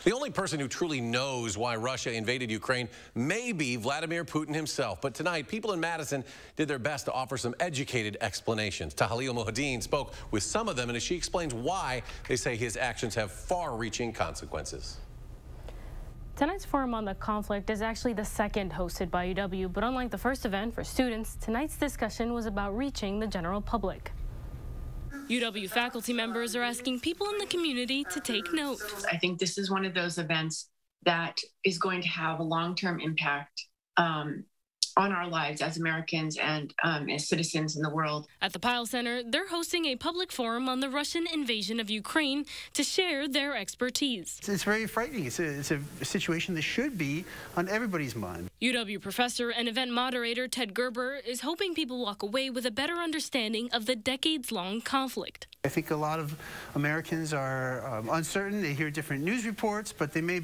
The only person who truly knows why Russia invaded Ukraine may be Vladimir Putin himself. But tonight, people in Madison did their best to offer some educated explanations. Tahalil Mohadeen spoke with some of them, and as she explains why they say his actions have far-reaching consequences. Tonight's forum on the conflict is actually the second hosted by UW, but unlike the first event for students, tonight's discussion was about reaching the general public. UW faculty members are asking people in the community to take note. I think this is one of those events that is going to have a long-term impact on our lives as Americans and as citizens in the world. At the Pyle Center, they're hosting a public forum on the Russian invasion of Ukraine to share their expertise. It's very frightening. It's a situation that should be on everybody's mind. UW professor and event moderator Ted Gerber is hoping people walk away with a better understanding of the decades-long conflict. I think a lot of Americans are uncertain. They hear different news reports, but they may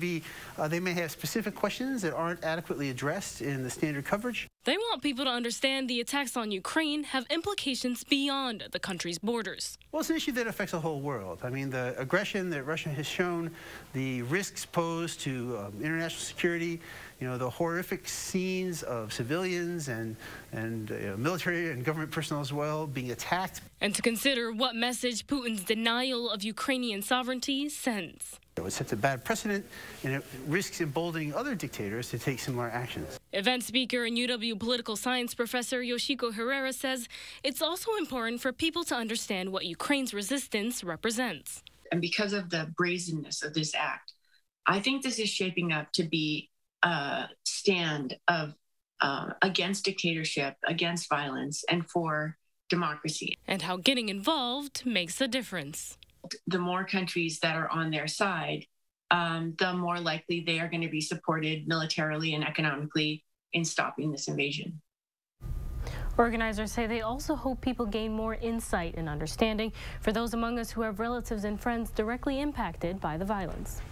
have specific questions that aren't adequately addressed in the standard coverage. They want people to understand the attacks on Ukraine have implications beyond the country's borders. Well, it's an issue that affects the whole world. I mean, the aggression that Russia has shown, the risks posed to international security, you know, the horrific scenes of civilians and military and government personnel as well being attacked. And to consider what message Putin's denial of Ukrainian sovereignty sends. It sets a bad precedent, and it risks emboldening other dictators to take similar actions. Event speaker and UW political science professor Yoshiko Herrera says it's also important for people to understand what Ukraine's resistance represents. And because of the brazenness of this act, I think this is shaping up to be a stand of against dictatorship, against violence, and for democracy. And how getting involved makes a difference. The more countries that are on their side, the more likely they are going to be supported militarily and economically in stopping this invasion. Organizers say they also hope people gain more insight and understanding for those among us who have relatives and friends directly impacted by the violence.